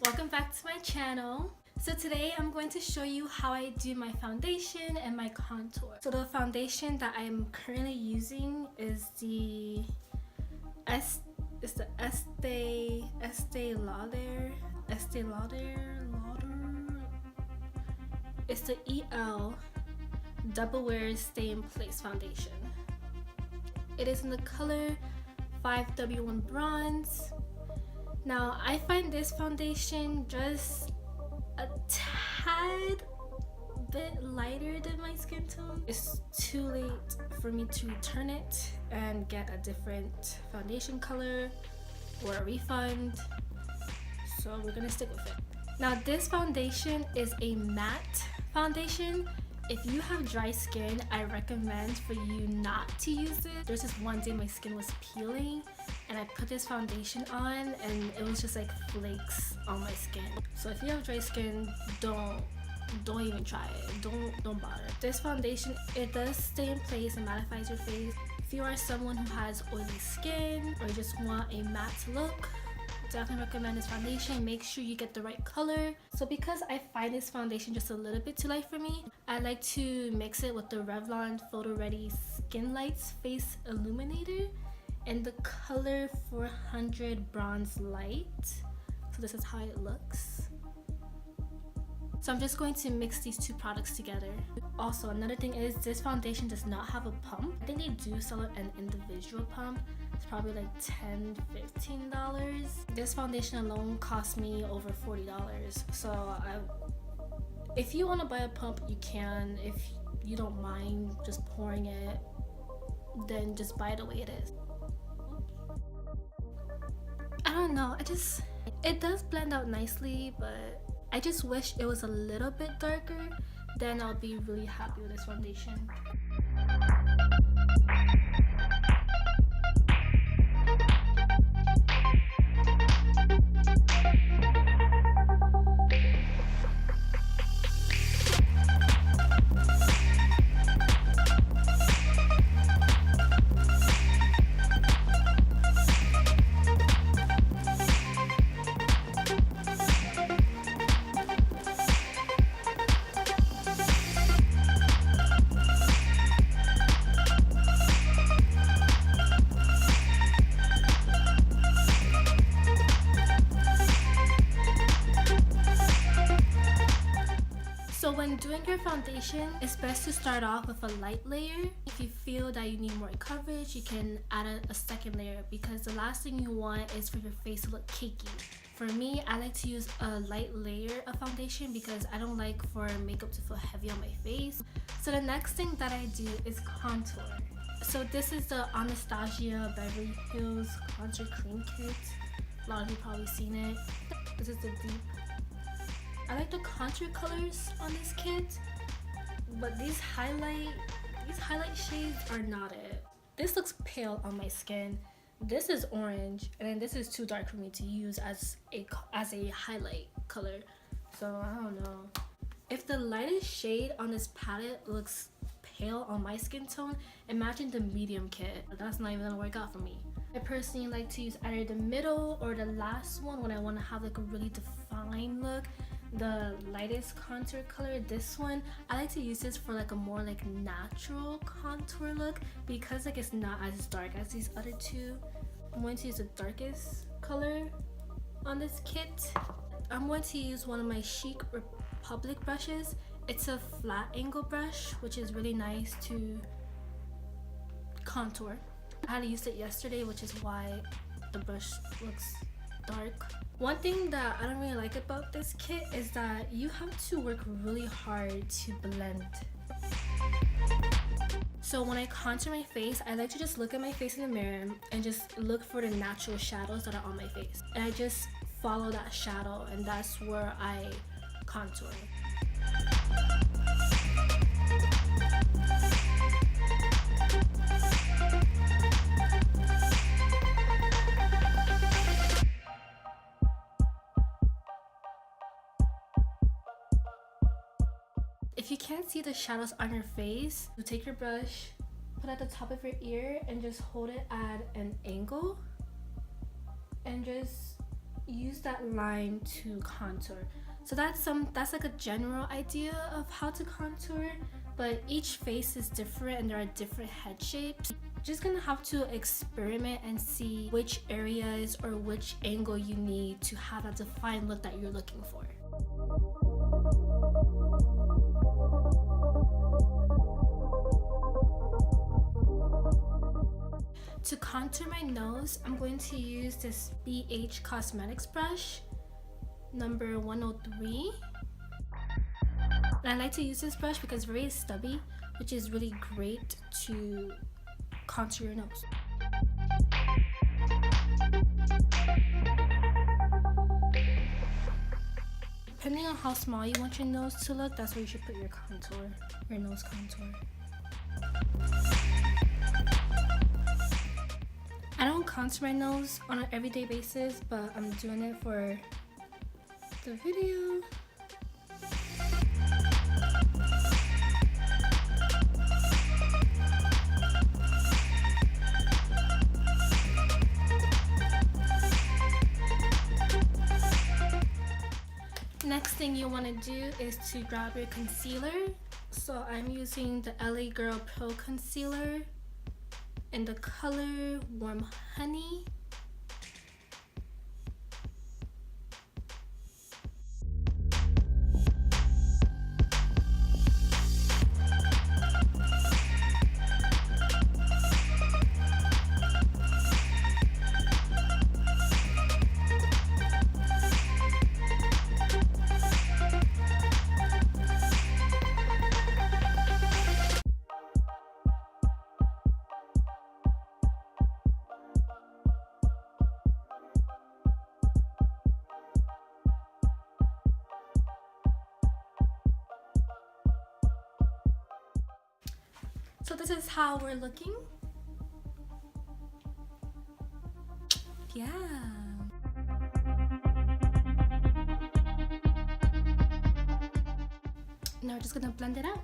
welcome back to my channel. So today I'm going to show you how I do my foundation and my contour. So the foundation that I'm currently using is the Estee Lauder. It's the EL Double Wear Stay in Place foundation. It is in the color 5W1 Bronze. Now I find this foundation just a tad bit lighter than my skin tone. It's too late for me to return it and get a different foundation color or a refund, so we're gonna stick with it. Now this foundation is a matte foundation. If you have dry skin, I recommend for you not to use it. There's this one day my skin was peeling and I put this foundation on and it was just like flakes on my skin. So if you have dry skin, don't even try it. Don't bother. This foundation, it does stay in place and mattifies your face. If you are someone who has oily skin or you just want a matte look, definitely recommend this foundation. Make sure you get the right color. So because I find this foundation just a little bit too light for me, I like to mix it with the Revlon Photo Ready Skin Lights Face Illuminator in the color 400 Bronze Light. So this is how it looks. So I'm just going to mix these two products together. Also, another thing is this foundation does not have a pump. I think they do sell an individual pump. It's probably like $10–15. This foundation alone cost me over $40. So if you want to buy a pump, you can. If you don't mind just pouring it, then just buy it the way it is. I don't know, it does blend out nicely, but I just wish it was a little bit darker. Then I'll be really happy with this foundation. So when doing your foundation, it's best to start off with a light layer. If you feel that you need more coverage, you can add a second layer, because the last thing you want is for your face to look cakey. For me, I like to use a light layer of foundation because I don't like for makeup to feel heavy on my face. So the next thing that I do is contour. So this is the Anastasia Beverly Hills Contour Cream Kit. A lot of you probably seen it. This is the deep. I like the contour colors on this kit, but these highlight shades are not it. This looks pale on my skin. This is orange, and then this is too dark for me to use as a highlight color. So I don't know. If the lightest shade on this palette looks pale on my skin tone, imagine the medium kit. That's not even gonna work out for me. I personally like to use either the middle or the last one when I want to have like a really defined look. The lightest contour color, this one, I like to use this for like a more like natural contour look because like it's not as dark as these other two. I'm going to use the darkest color on this kit. I'm going to use one of my Chic Republic brushes. It's a flat angle brush, which is really nice to contour. I had used it yesterday, which is why the brush looks dark. One thing that I don't really like about this kit is that you have to work really hard to blend. So when I contour my face, I like to just look at my face in the mirror and just look for the natural shadows that are on my face. And I just follow that shadow, and that's where I contour. If you can't see the shadows on your face, you take your brush, put it at the top of your ear, and just hold it at an angle and just use that line to contour. So that's like a general idea of how to contour, but each face is different and there are different head shapes. You're just gonna have to experiment and see which areas or which angle you need to have that defined look that you're looking for. To contour my nose, I'm going to use this BH Cosmetics brush, number 103. And I like to use this brush because it's very stubby, which is really great to contour your nose. Depending on how small you want your nose to look, that's where you should put your contour, your nose contour. I don't contour my nose on an everyday basis, but I'm doing it for the video. Next thing you want to do is to grab your concealer. So I'm using the LA Girl Pro Concealer in the color Warm Honey. So this is how we're looking. Yeah. Now we're just gonna blend it out.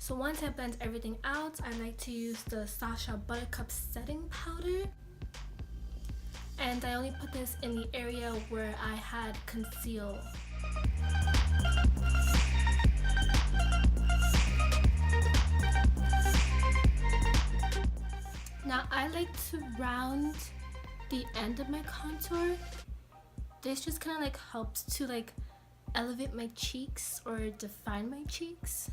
So once I blend everything out, I like to use the Sacha Buttercup setting powder. And I only put this in the area where I had conceal. Now I like to round the end of my contour. This just kind of like helps to like elevate my cheeks or define my cheeks.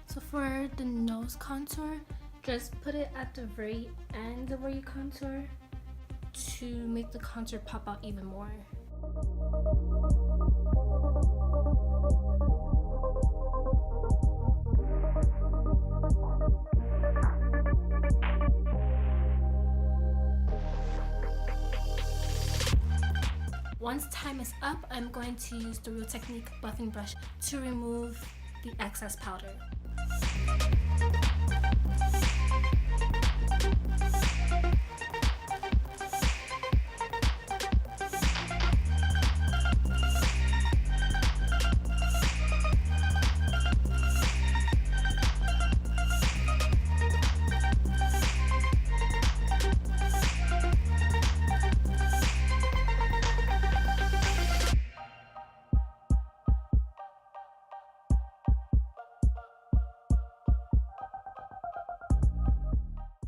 So for the nose contour, just put it at the very end of where you contour to make the contour pop out even more. Once time is up, I'm going to use the Real Technique buffing brush to remove the excess powder.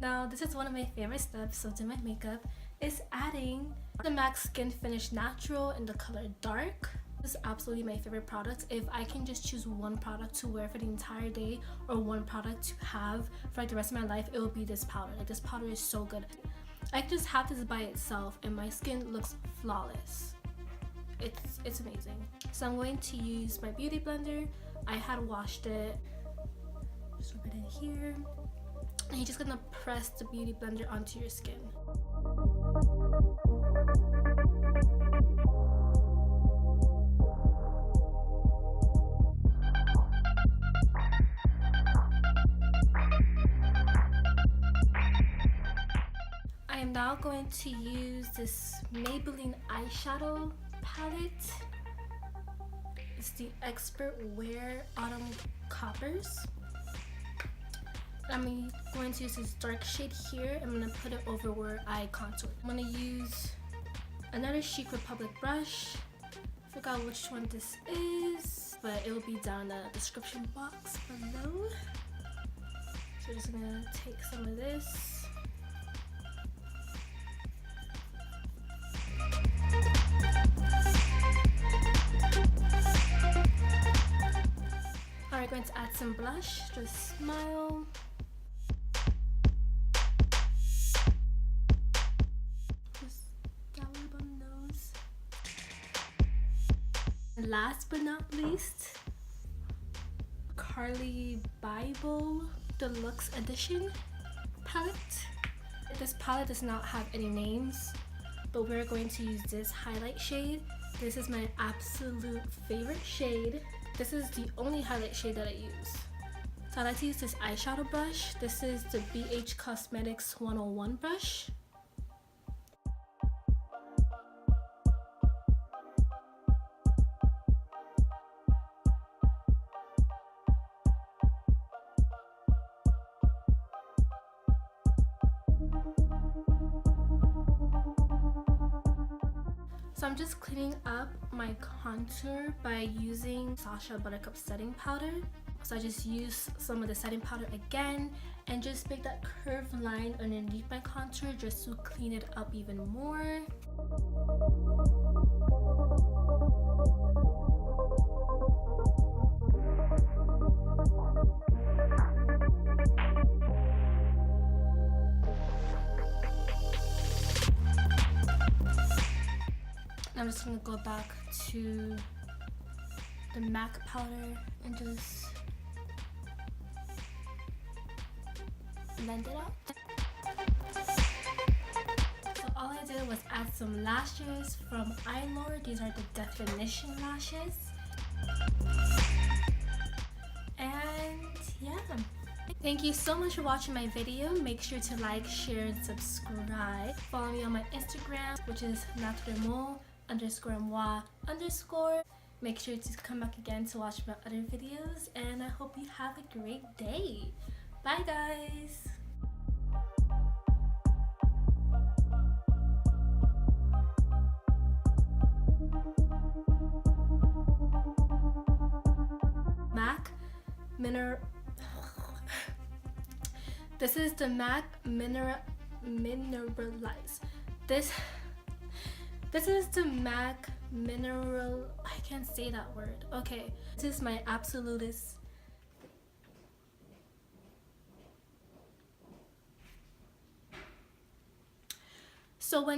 Now this is one of my favorite steps of doing my makeup, is adding the MAC Skinfinish Natural in the color Dark. This is absolutely my favorite product. If I can just choose one product to wear for the entire day or one product to have for like the rest of my life, it will be this powder. Like, this powder is so good. I can just have this by itself and my skin looks flawless. It's amazing. So I'm going to use my beauty blender. I had washed it. Just rub it in here. And you're just gonna press the beauty blender onto your skin. I am now going to use this Maybelline eyeshadow palette. It's the Expert Wear Autumn Coppers. I'm going to use this dark shade here. I'm going to put it over where I contour. I'm going to use another Chic Republic brush. I forgot which one this is, but it will be down in the description box below. So I'm just going to take some of this. Alright, we're going to add some blush. Just smile. Last but not least, Carli Bybel Deluxe Edition palette. This palette does not have any names, but we're going to use this highlight shade. This is my absolute favorite shade. This is the only highlight shade that I use. So I like to use this eyeshadow brush. This is the BH Cosmetics 101 brush. So I'm just cleaning up my contour by using Sacha Buttercup setting powder. So I just use some of the setting powder again and just make that curved line underneath my contour just to clean it up even more. I'm just gonna go back to the MAC powder and just blend it out. So all I did was add some lashes from Eyelure. These are the Definition lashes. And yeah, thank you so much for watching my video. Make sure to like, share, and subscribe. Follow me on my Instagram, which is naturemo_moi_. Make sure to come back again to watch my other videos, and I hope you have a great day. Bye guys. MAC This is the MAC Mineralize. This is the MAC Mineral. I can't say that word. Okay, this is my absolutist. So when